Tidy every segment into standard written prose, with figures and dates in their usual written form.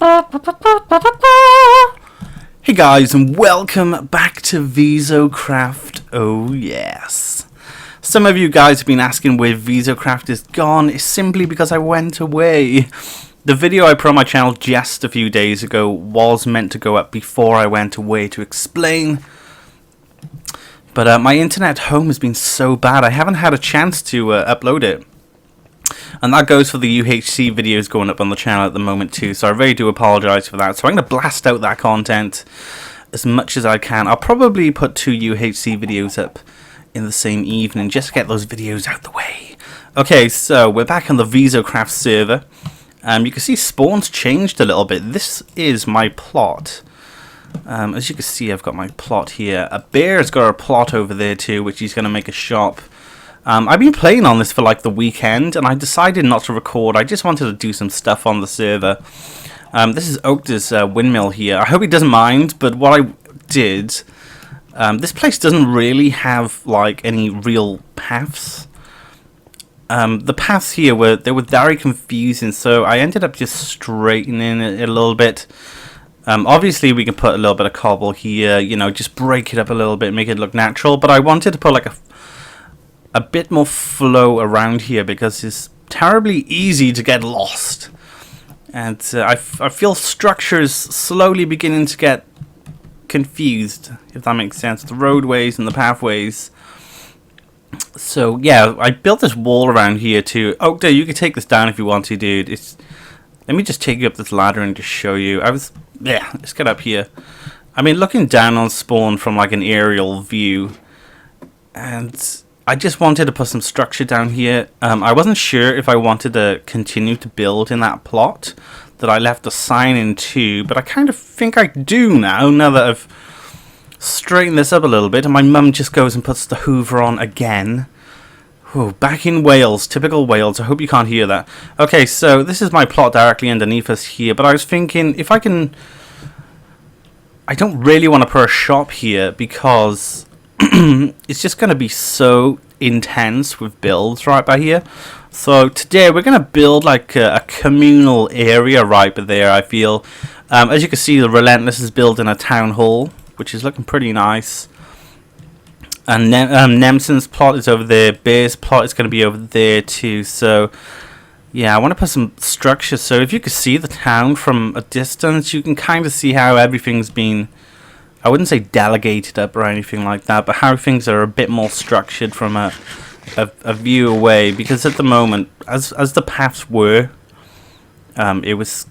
Hey guys, and welcome back to VISOCraft. Oh yes. Some of you guys have been asking where VISOCraft is gone. It's simply because I went away. The video I put on my channel just a few days ago was meant to go up before I went away to explain. But my internet home has been so bad I haven't had a chance to upload it. And that goes for the UHC videos going up on the channel at the moment too, so I really do apologise for that. So I'm going to blast out that content as much as I can. I'll probably put 2 UHC videos up in the same evening just to get those videos out the way. Okay, so we're back on the VISOCraft server. You can see spawns changed a little bit. This is my plot. As you can see, I've got my plot here. A bear's got a plot over there too, which he's going to make a shop. I've been playing on this for like the weekend, and I decided not to record. I just wanted to do some stuff on the server. This is Oak's windmill here. I hope he doesn't mind, but what I did... this place doesn't really have like any real paths. The paths here were very confusing, so I ended up just straightening it a little bit. Obviously we can put a little bit of cobble here, you know, just break it up a little bit, make it look natural, but I wanted to put like a bit more flow around here because it's terribly easy to get lost. And I feel structures slowly beginning to get confused, if that makes sense. The roadways and the pathways. So yeah, I built this wall around here too. Oak, you can take this down if you want to, dude. Let me just take you up this ladder and just show you. Yeah, let's get up here. I mean, looking down on spawn from like an aerial view, and I just wanted to put some structure down here. I wasn't sure if I wanted to continue to build in that plot that I left a sign into, but I kind of think I do now that I've straightened this up a little bit, and my mum just goes and puts the Hoover on again. Oh, back in Wales, typical Wales. I hope you can't hear that. Okay, so this is my plot directly underneath us here, but I was thinking if I can... I don't really want to put a shop here because it's just going to be so intense with builds right by here. So today we're going to build like a communal area right by there, I feel. As you can see, the Relentless is building a town hall, which is looking pretty nice. And Nemson's plot is over there. Bear's plot is going to be over there too. So yeah, I want to put some structure. So if you could see the town from a distance, you can kind of see how everything's been, I wouldn't say delegated up or anything like that, but how things are a bit more structured from a view away. Because at the moment, as the paths were, it was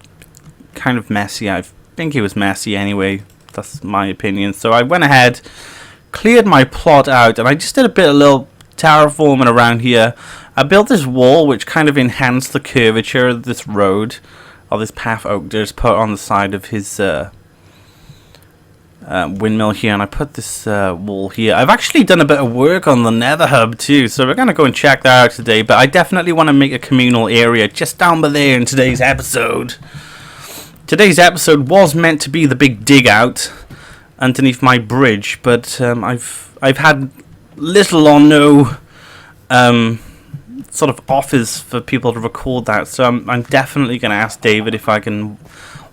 kind of messy. I think it was messy anyway. That's my opinion. So I went ahead, cleared my plot out, and I just did a bit of little terraforming around here. I built this wall which kind of enhanced the curvature of this road, or this path Oak just put on the side of his windmill here, and I put this wall here. I've actually done a bit of work on the Nether Hub too, so we're going to go and check that out today, but I definitely want to make a communal area just down by there in today's episode. Today's episode was meant to be the big dig out underneath my bridge, but I've had little or no sort of offers for people to record that, so I'm definitely going to ask David if I can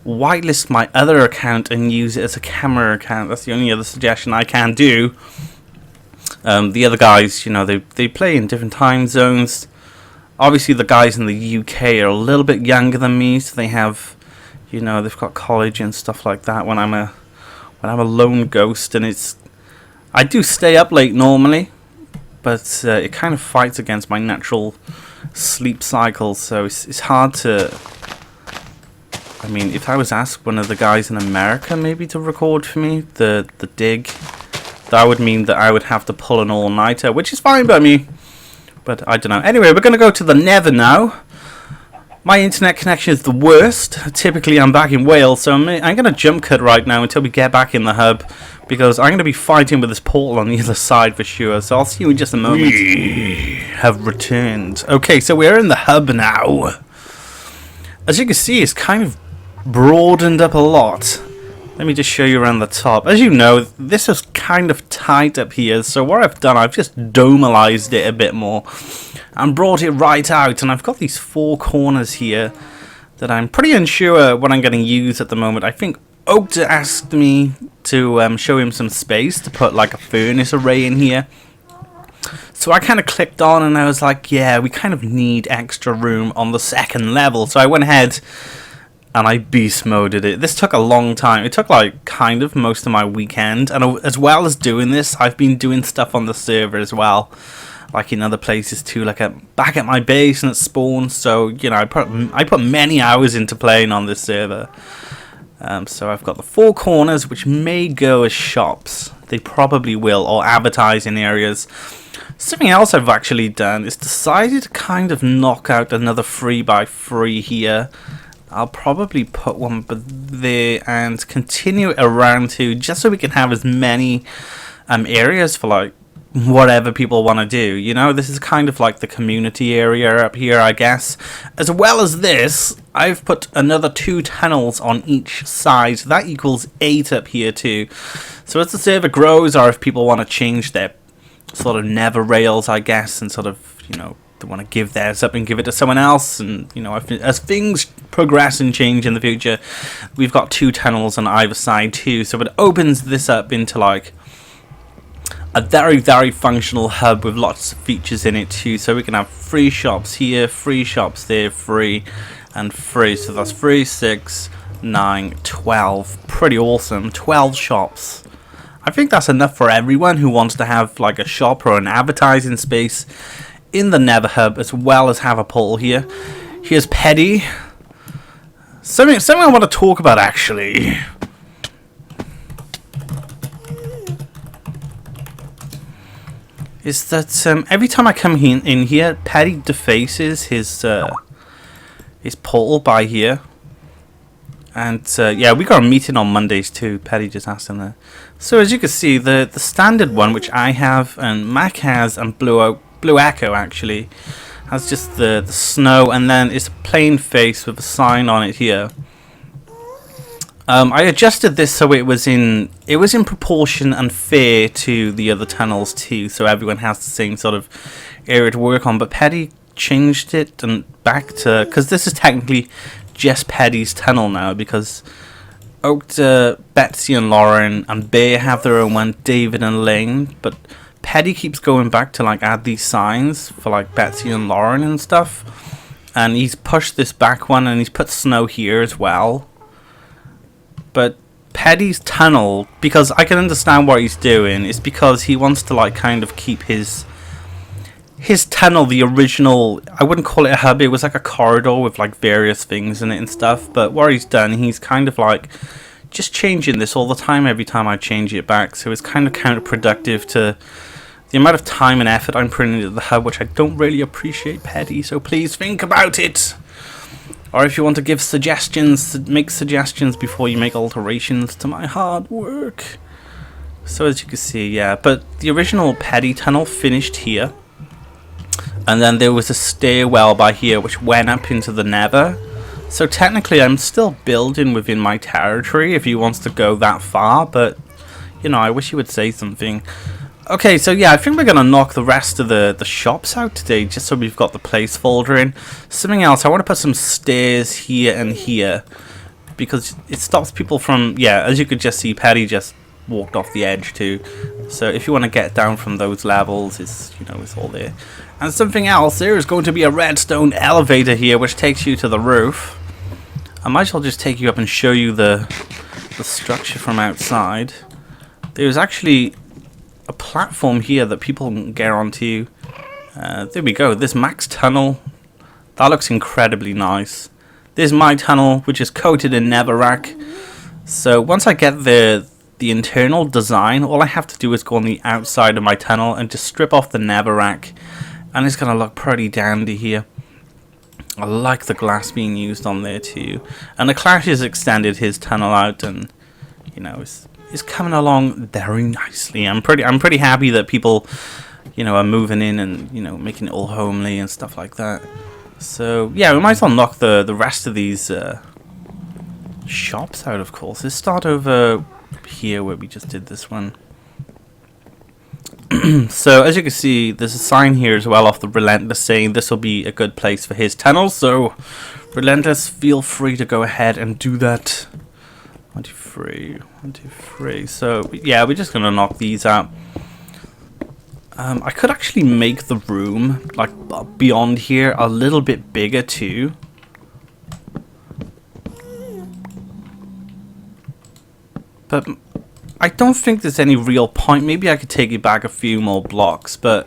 whitelist my other account and use it as a camera account. That's the only other suggestion I can do. The other guys, you know, they play in different time zones. Obviously the guys in the UK are a little bit younger than me, so they have, you know, they've got college and stuff like that. When I'm a lone ghost, and I do stay up late normally, but it kind of fights against my natural sleep cycle, so it's hard to... I mean, if I was asked one of the guys in America maybe to record for me the dig, that would mean that I would have to pull an all-nighter, which is fine by me, but I don't know. Anyway, we're going to go to the Nether now. My internet connection is the worst. Typically I'm back in Wales, so I'm going to jump cut right now until we get back in the hub, because I'm going to be fighting with this portal on the other side for sure, so I'll see you in just a moment. We have returned. Okay, so we're in the hub now. As you can see, it's kind of broadened up a lot. Let me just show you around the top. As you know, this is kind of tight up here, so what I've done, I've just domalized it a bit more and brought it right out, and I've got these 4 corners here that I'm pretty unsure what I'm going to use at the moment. I think Oakta asked me to show him some space to put like a furnace array in here. So I kind of clicked on and I was like, yeah, we kind of need extra room on the second level. So I went ahead and I beast moded it. This took a long time. It took like kind of most of my weekend. And as well as doing this, I've been doing stuff on the server as well. Like in other places too, like back at my base and at spawn. So, you know, I put many hours into playing on this server. So I've got the 4 corners, which may go as shops. They probably will, or advertising areas. Something else I've actually done is decided to kind of knock out another 3x3 here. I'll probably put one there and continue it around too, just so we can have as many areas for like whatever people want to do. You know, this is kind of like the community area up here, I guess. As well as this, I've put another 2 tunnels on each side. So that equals 8 up here too. So as the server grows, or if people want to change their sort of nether rails, I guess, and sort of, you know, they want to give theirs up and give it to someone else, and, you know, as things progress and change in the future, we've got 2 tunnels on either side too. So it opens this up into like a very, very functional hub with lots of features in it too. So we can have 3 shops here, 3 shops there, 3 and 3. So that's 3, 6, 9, 12. Pretty awesome. 12 shops. I think that's enough for everyone who wants to have like a shop or an advertising space in the Nether Hub, as well as have a portal here. Here's Petty. Something I want to talk about actually. Is that every time I come in here, Petty defaces his portal by here. And yeah, we got a meeting on Mondays too. Petty just asked him there. So as you can see, the standard one, which I have and Mac has, and Blue Echo actually has just the snow, and then it's a plain face with a sign on it here. I adjusted this so it was in proportion and fair to the other tunnels too, so everyone has the same sort of area to work on. But Petty changed it and back to, because this is technically just Petty's tunnel now, because Oakta, Betsy and Lauren and Bear have their own one, David and Lane, but Petty keeps going back to like add these signs for like Betsy and Lauren and stuff, and he's pushed this back one and he's put snow here as well. But Petty's tunnel, because I can understand what he's doing, is because he wants to like kind of keep his tunnel, the original, I wouldn't call it a hub, it was like a corridor with like various things in it and stuff. But what he's done, he's kind of like just changing this all the time every time I change it back, so it's kind of counterproductive to the amount of time and effort I'm putting into the hub, which I don't really appreciate, Petty, so please think about it. Or if you want to give suggestions, make suggestions before you make alterations to my hard work. So as you can see, yeah, but the original Petty tunnel finished here. And then there was a stairwell by here which went up into the Nether. So technically I'm still building within my territory if he wants to go that far, but, you know, I wish he would say something. Okay, so yeah, I think we're going to knock the rest of the shops out today, just so we've got the placeholder in. Something else, I want to put some stairs here and here, because it stops people from, yeah, as you could just see, Petty just walked off the edge too. So if you want to get down from those levels, it's, you know, it's all there. And something else, there is going to be a redstone elevator here, which takes you to the roof. I might as well just take you up and show you the structure from outside. There's actually a platform here that people can get onto. There we go. This Max tunnel, that looks incredibly nice. There's my tunnel, which is coated in netherrack. So once I get the internal design, all I have to do is go on the outside of my tunnel and just strip off the netherrack, and it's gonna look pretty dandy here. I like the glass being used on there too, and TheClash has extended his tunnel out, and you know, it's coming along very nicely. I'm pretty happy that people, you know, are moving in and, you know, making it all homely and stuff like that. So yeah, we might as well knock the rest of these shops out, of course. Let's start over here where we just did this one. So as you can see, there's a sign here as well off the Relentless saying this will be a good place for his tunnel. So Relentless, feel free to go ahead and do that. 1, 2, 3. 1, 2, 3. So, yeah, we're just going to knock these out. I could actually make the room, like, beyond here a little bit bigger, too. But I don't think there's any real point. Maybe I could take it back a few more blocks, but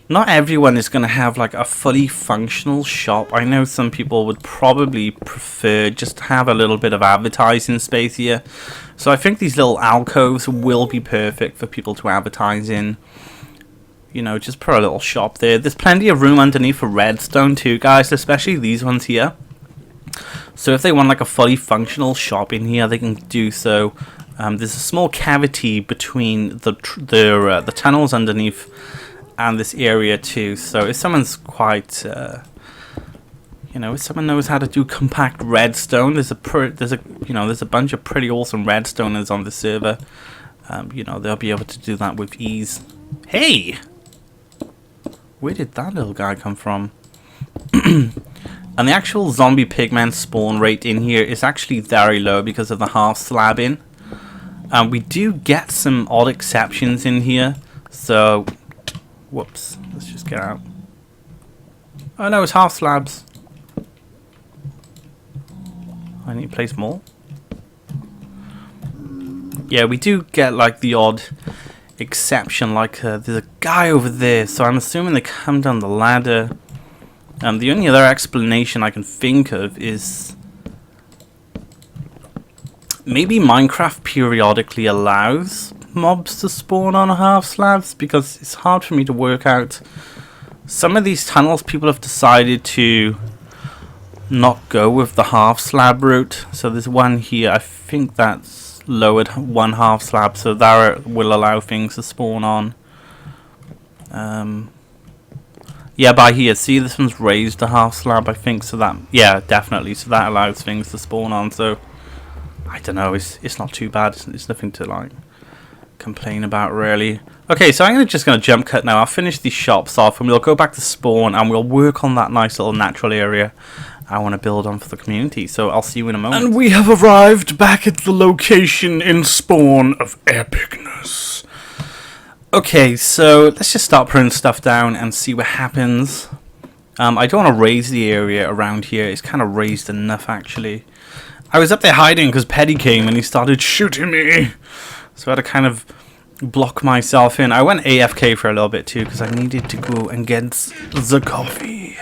not everyone is going to have like a fully functional shop. I know some people would probably prefer just to have a little bit of advertising space here. So I think these little alcoves will be perfect for people to advertise in. You know, just put a little shop there. There's plenty of room underneath for redstone too, guys, especially these ones here. So if they want like a fully functional shop in here, they can do so. There's a small cavity between the tunnels underneath and this area too. So if someone's quite, you know, if someone knows how to do compact redstone, there's a bunch of pretty awesome redstoners on the server. You know, they'll be able to do that with ease. Hey, where did that little guy come from? And the actual zombie pigman spawn rate in here is actually very low because of the half slabbing. We do get some odd exceptions in here. So, whoops, let's just get out. Oh no, it's half slabs. I need to place more. Yeah, we do get like the odd exception, like there's a guy over there, so I'm assuming they come down the ladder. The only other explanation I can think of is maybe Minecraft periodically allows mobs to spawn on half slabs, because it's hard for me to work out. Some of these tunnels people have decided to not go with the half slab route. So there's one here, I think that's lowered 1 half slab, so that will allow things to spawn on. Yeah, by here, see, this one's raised a half slab, I think, so that, yeah, definitely, so that allows things to spawn on. So I don't know, it's not too bad. It's nothing to like complain about really. Okay, so I'm just gonna jump cut now. I'll finish these shops off and we'll go back to spawn and we'll work on that nice little natural area I want to build on for the community. So I'll see you in a moment. And we have arrived back at the location in spawn of epicness. Okay, so let's just start putting stuff down and see what happens. I don't want to raise the area around here. It's kind of raised enough, actually. I was up there hiding because Petty came and he started shooting me. So I had to kind of block myself in. I went AFK for a little bit too because I needed to go and get the coffee.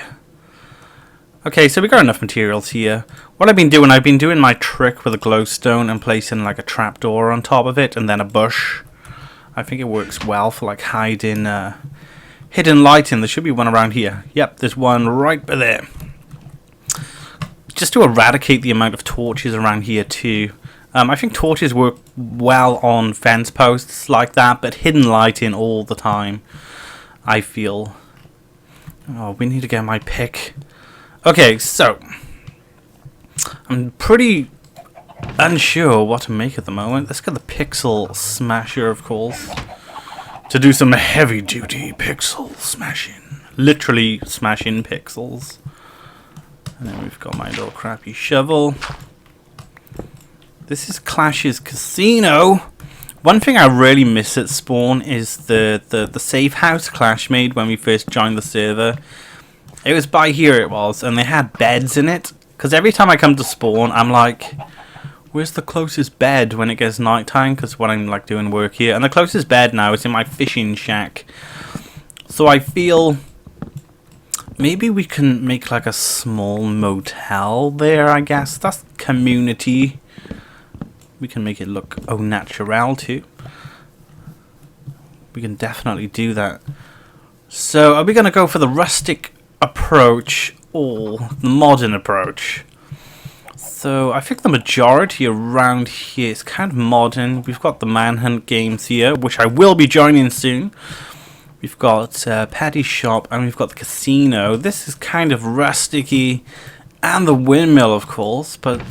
Okay, so we got enough materials here. What I've been doing my trick with a glowstone and placing like a trapdoor on top of it and then a bush. I think it works well for like hiding, hidden lighting. There should be one around here. Yep, there's one right by there. Just to eradicate the amount of torches around here too. I think torches work well on fence posts like that, but hidden lighting all the time, I feel. Oh, we need to get my pick. Okay, so I'm pretty unsure what to make at the moment. Let's get the pixel smasher, of course, to do some heavy duty pixel smashing. Literally smashing pixels. And then we've got my little crappy shovel. This is Clash's casino. One thing I really miss at spawn is the safe house Clash made when we first joined the server. It was by here it was, and they had beds in it. Because every time I come to spawn, I'm like, where's the closest bed when it gets nighttime? Because when I'm like doing work here, and the closest bed now is in my fishing shack. So I feel maybe we can make like a small motel there, I guess. That's community. We can make it look au naturel too. We can definitely do that. So are we going to go for the rustic approach or the modern approach? So I think the majority around here is kind of modern. We've got the Manhunt games here, which I will be joining soon. We've got Patty's shop and we've got the casino. This is kind of rusticy, and the windmill, of course, but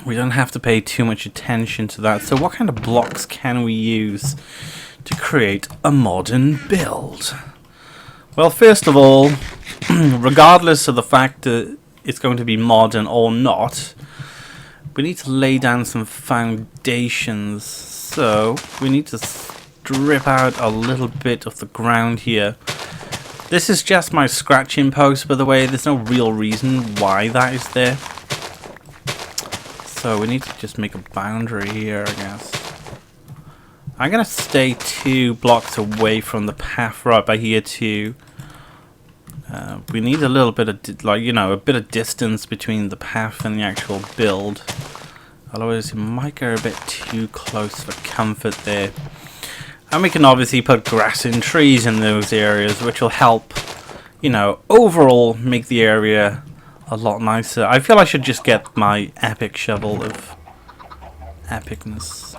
we don't have to pay too much attention to that. So what kind of blocks can we use to create a modern build? Well, first of all, regardless of the fact that it's going to be modern or not, we need to lay down some foundations. So we need to strip out a little bit of the ground here. This is just my scratching post, by the way. There's no real reason why that is there. So we need to just make a boundary here, I guess. I'm gonna stay 2 blocks away from the path right by here too. We need a little bit of, a bit of distance between the path and the actual build. Otherwise, it might go a bit too close for comfort there. And we can obviously put grass and trees in those areas, which will help, overall make the area a lot nicer. I feel I should just get my epic shovel of epicness.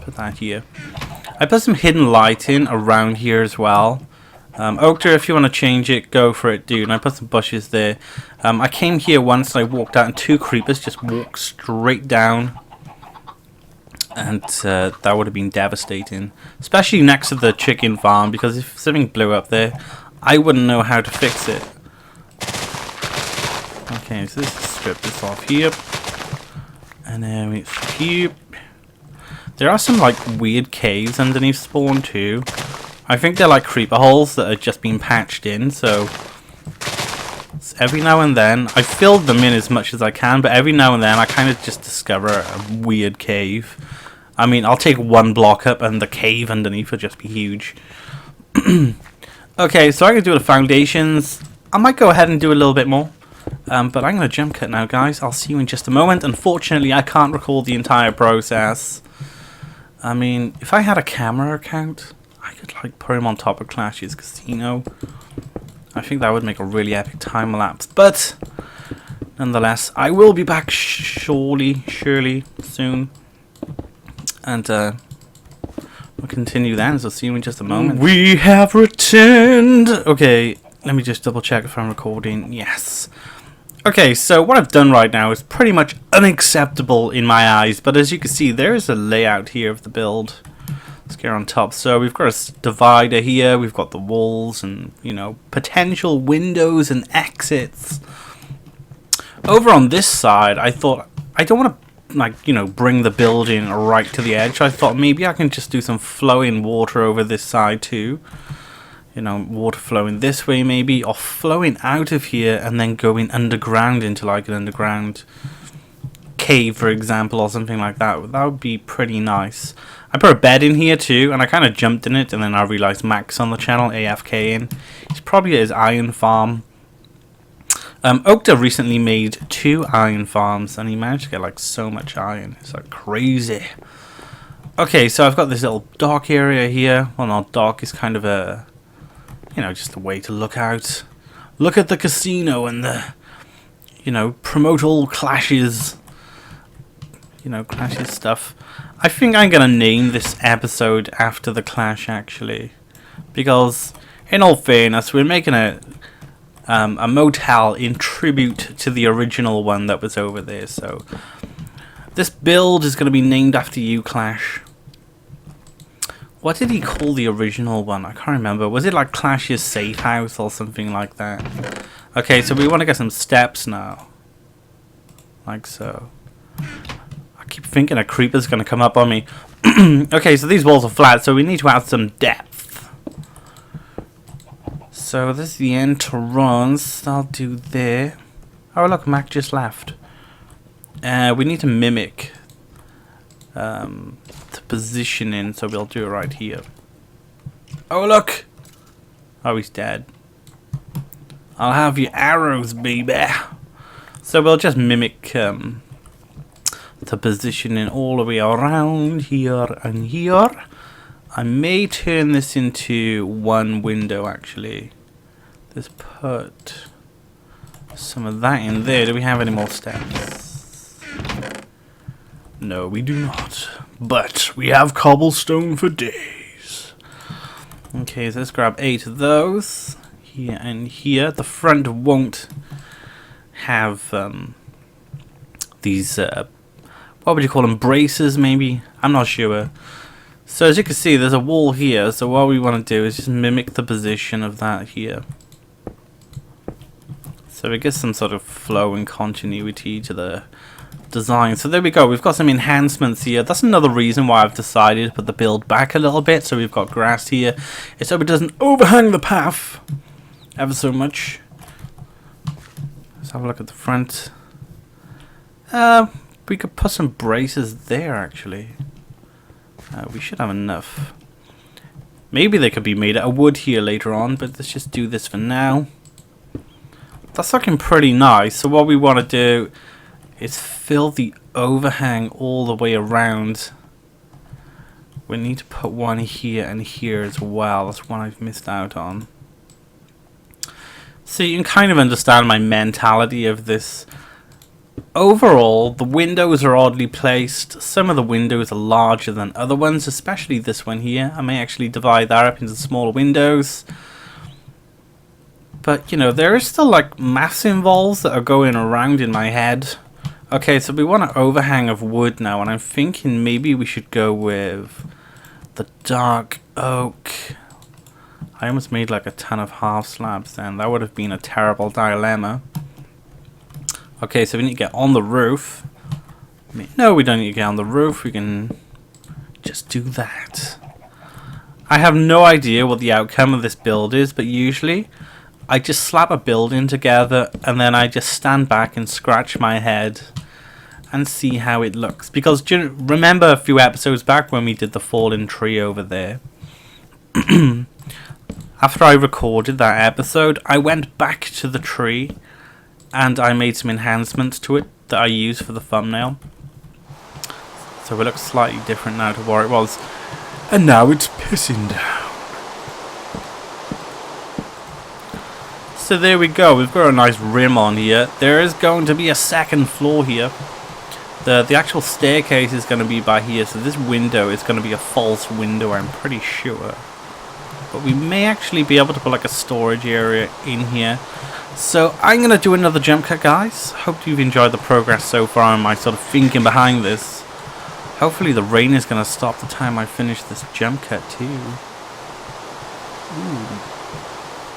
Put that here. I put some hidden lighting around here as well. Oakter, if you want to change it, go for it, dude. And I put some bushes there. I came here once and I walked out and 2 creepers just walked straight down. And that would have been devastating. Especially next to the chicken farm, because if something blew up there, I wouldn't know how to fix it. Okay, so let's strip this off here. And then it's here. There are some weird caves underneath spawn too. I think they're like creeper holes that have just been patched in, so every now and then I filled them in as much as I can, but every now and then I kind of just discover a weird cave. I mean, I'll take 1 block up and the cave underneath will just be huge. Okay, so I'm going to do the foundations. I might go ahead and do a little bit more. But I'm going to jump cut now, guys. I'll see you in just a moment. Unfortunately, I can't record the entire process. I mean, if I had a camera account, I could put him on top of Clash's Casino. I think that would make a really epic time lapse. But nonetheless, I will be back surely soon. And we'll continue then. So see you in just a moment. We have returned. Okay, let me just double check if I'm recording. Yes. Okay, so what I've done right now is pretty much unacceptable in my eyes, but as you can see, there is a layout here of the build. Let's get on top. So we've got a divider here, we've got the walls and, potential windows and exits. Over on this side, I thought, I don't want to, bring the building right to the edge. I thought maybe I can just do some flowing water over this side too. Water flowing this way maybe, or flowing out of here and then going underground into an underground cave, for example, or something like that. That would be pretty nice. I put a bed in here too, and I kind of jumped in it, and then I realized Max on the channel, AFK in. He's probably at his iron farm. Okta recently made 2 iron farms, and he managed to get so much iron. It's crazy. Okay, so I've got this little dock area here. Well, not dock, it's kind of a... just a way to look out. Look at the casino and the, promote all clashes. Clashes stuff. I think I'm going to name this episode after the Clash, actually. Because, in all fairness, we're making a motel in tribute to the original one that was over there. So, this build is going to be named after you, Clash. What did he call the original one? I can't remember. Was it Clash's safe house or something like that? Okay, so we want to get some steps now. Like so. I keep thinking a creeper's going to come up on me. Okay, so these walls are flat, so we need to add some depth. So this is the entrance. I'll do there. Oh, look, Mac just left. We need to mimic the positioning, so we'll do it right here. Oh, look! Oh, he's dead. I'll have your arrows, baby. So we'll just mimic the positioning all the way around here and here. I may turn this into 1 window, actually. Let's put some of that in there. Do we have any more steps? No, we do not. But we have cobblestone for days. Okay, so let's grab 8 of those. Here and here. The front won't have these, what would you call them, braces maybe? I'm not sure. So as you can see, there's a wall here. So what we want to do is just mimic the position of that here. So it gives some sort of flow and continuity to the design. So there we go, we've got some enhancements here. That's another reason why I've decided to put the build back a little bit. So we've got grass here, so it doesn't overhang the path ever so much. Let's have a look at the front. We could put some braces there actually. We should have enough. Maybe they could be made out of wood here later on, but let's just do this for now. That's looking pretty nice. So what we want to do is fill the overhang all the way around. We need to put one here and here as well. That's one I've missed out on. So you can kind of understand my mentality of this. Overall, the windows are oddly placed. Some of the windows are larger than other ones, especially this one here. I may actually divide that up into smaller windows. But, you know, there is still like maths involved that are going around in my head. Okay, so we want an overhang of wood now, and I'm thinking maybe we should go with the dark oak. I almost made like a ton of half slabs then. That would have been a terrible dilemma. Okay, so we need to get on the roof. No, we don't need to get on the roof. We can just do that. I have no idea what the outcome of this build is, but usually I just slap a building together and then I just stand back and scratch my head and see how it looks. Because do you remember a few episodes back when we did the fallen tree over there? After I recorded that episode, I went back to the tree and I made some enhancements to it that I use for the thumbnail. So it looks slightly different now to where it was. And now it's pissing down. So there we go. We've got a nice rim on here. There is going to be a second floor here. The actual staircase is going to be by here. So this window is going to be a false window, I'm pretty sure. But we may actually be able to put like a storage area in here. So I'm going to do another jump cut, guys. Hope you've enjoyed the progress so far and my sort of thinking behind this. Hopefully the rain is going to stop the time I finish this jump cut too. Ooh.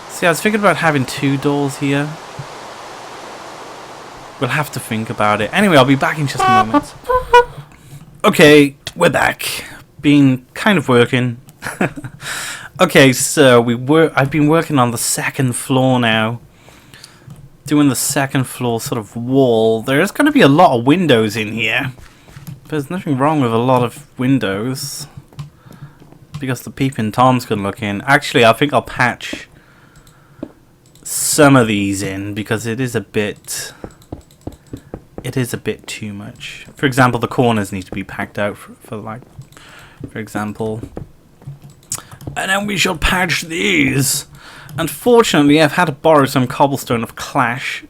See, I was thinking about having 2 doors here. We'll have to think about it. Anyway, I'll be back in just a moment. Okay, we're back. Been kind of working. Okay, so I've been working on the second floor now. Doing the second floor sort of wall. There's going to be a lot of windows in here. There's nothing wrong with a lot of windows. Because the peeping Toms can look in. Actually, I think I'll patch some of these in because it is a bit too much. For example, the corners need to be packed out for example. And then we shall patch these. Unfortunately, I've had to borrow some cobblestone of Clash,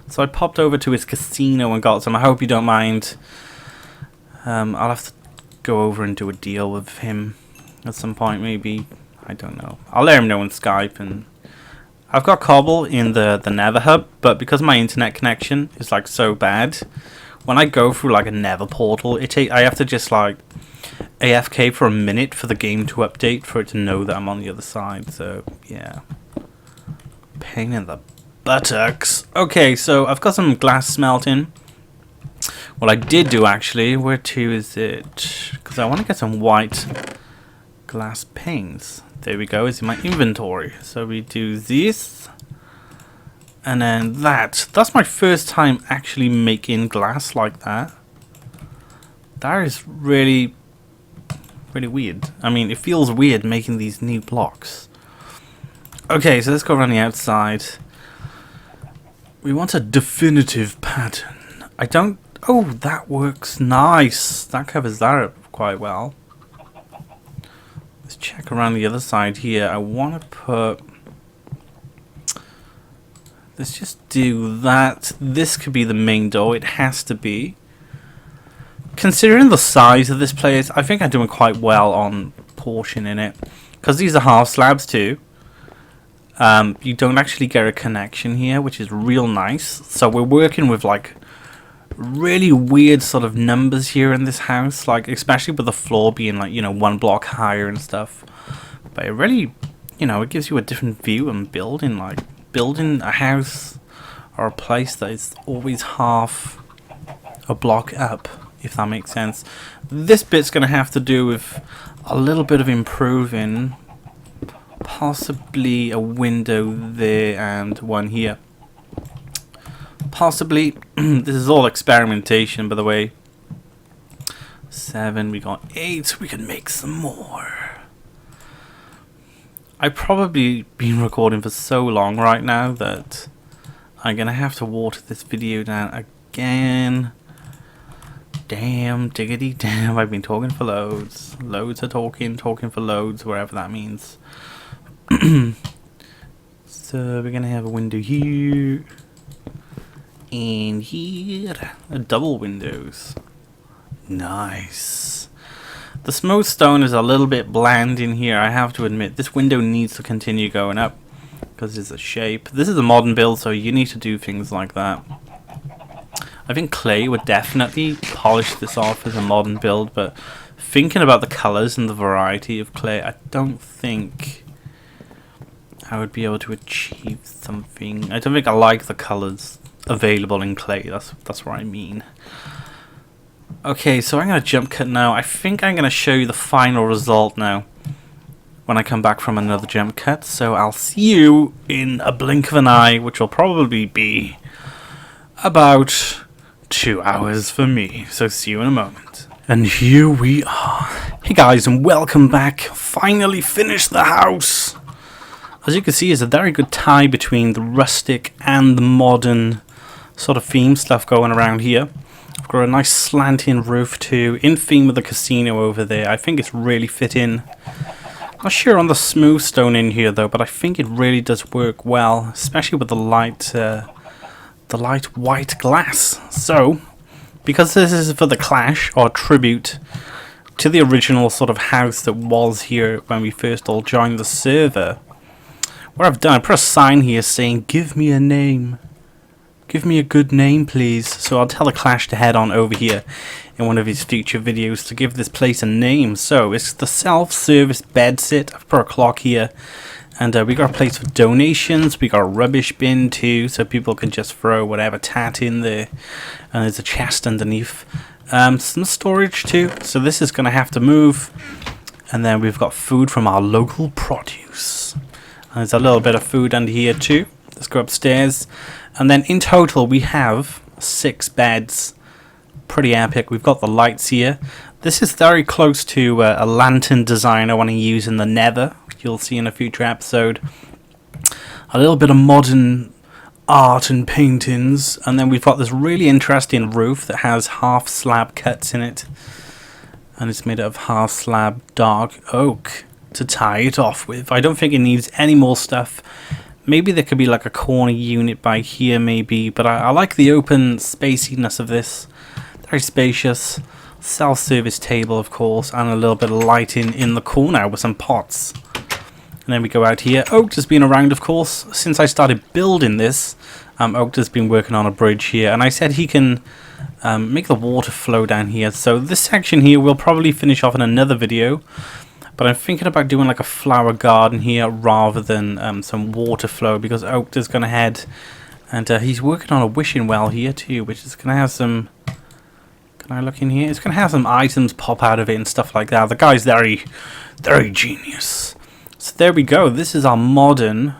so I popped over to his casino and got some. I hope you don't mind. I'll have to go over and do a deal with him at some point, maybe. I don't know. I'll let him know on Skype. And I've got cobble in the Nether Hub, but because my internet connection is like so bad, when I go through like a Nether portal, I have to just like AFK for a minute for the game to update for it to know that I'm on the other side. So yeah. Pain in the buttocks. Okay, so I've got some glass smelting. Well, I did do actually. Where to is it? Because I want to get some white glass panes. There we go. It's in my inventory. So we do this. And then that. That's my first time actually making glass like that. That is really, really weird. I mean, it feels weird making these new blocks. Okay, so let's go around the outside. We want a definitive pattern. I don't... Oh, that works nice. That covers that up quite well. Let's check around the other side here. I want to put... Let's just do that. This could be the main door. It has to be. Considering the size of this place, I think I'm doing quite well on portioning it. Because these are half slabs too. You don't actually get a connection here, which is real nice. So we're working with like really weird sort of numbers here in this house, like especially with the floor being like, you know, 1 block higher and stuff. But it really, you know, it gives you a different view and building a house or a place that is always half a block up, if that makes sense. This bit's going to have to do with a little bit of improving, possibly a window there and one here. Possibly, this is all experimentation, by the way. 7, we got 8, we can make some more. I've probably been recording for so long right now that I'm gonna have to water this video down again. Damn, diggity damn, I've been talking for loads. Loads of talking for loads, wherever that means. So we're gonna have a window here. And here, double windows. Nice. The smooth stone is a little bit bland in here, I have to admit. This window needs to continue going up because it's a shape. This is a modern build, so you need to do things like that. I think clay would definitely polish this off as a modern build, but thinking about the colors and the variety of clay, I don't think I would be able to achieve something. I don't think I like the colors available in clay. That's what I mean. Okay, so I'm going to jump cut now. I think I'm going to show you the final result now when I come back from another jump cut. So I'll see you in a blink of an eye, which will probably be about 2 hours for me. So see you in a moment. And here we are. Hey guys, and welcome back. Finally finished the house. As you can see, there's a very good tie between the rustic and the modern sort of theme stuff going around here. I've got a nice slanting roof too, in theme with the casino over there. I think it's really fit in. Not sure on the smooth stone in here though, but I think it really does work well, especially with the light white glass. So, because this is for TheClash, or tribute to the original sort of house that was here when we first all joined the server, what I've done, I put a sign here saying, "Give me a name. Give me a good name, please." So I'll tell TheClash to head on over here in one of his future videos to give this place a name. So it's the self-service bed sit. I've put a clock here. And we got a place for donations. We got a rubbish bin too, so people can just throw whatever tat in there. And there's a chest underneath. Some storage too. So this is going to have to move. And then we've got food from our local produce. And there's a little bit of food under here too. Let's go upstairs. And then in total we have 6 beds. Pretty epic. We've got the lights here. This is very close to a lantern design I want to use in the Nether. You'll see in a future episode. A little bit of modern art and paintings. And then we've got this really interesting roof that has half slab cuts in it. And it's made out of half slab dark oak to tie it off with. I don't think it needs any more stuff. Maybe there could be like a corner unit by here maybe, but I like the open spaciness of this. Very spacious. Self-service table of course, and a little bit of lighting in the corner with some pots. And then we go out here. Oak has been around of course since I started building this. Oak has been working on a bridge here, and I said he can make the water flow down here. So this section here we'll probably finish off in another video. But I'm thinking about doing like a flower garden here rather than some water flow, because Oak is going to head, and he's working on a wishing well here too, which is going to have some, can I look in here? It's going to have some items pop out of it and stuff like that. The guy's very, very genius. So there we go. This is our modern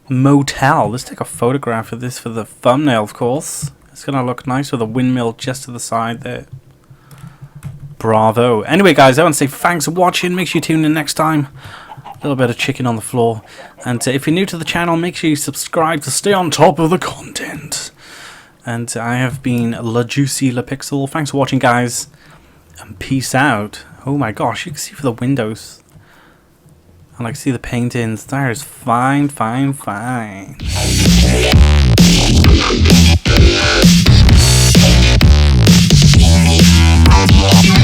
motel. Let's take a photograph of this for the thumbnail of course. It's going to look nice with a windmill just to the side there. Bravo. Anyway guys, I want to say thanks for watching. Make sure you tune in next time. A little bit of chicken on the floor. And if you're new to the channel, make sure you subscribe to stay on top of the content. And I have been LaJuicyLaPixel. Thanks for watching guys. And peace out. Oh my gosh, you can see through the windows. And I can see the paintings. That is fine, fine, fine. Yeah.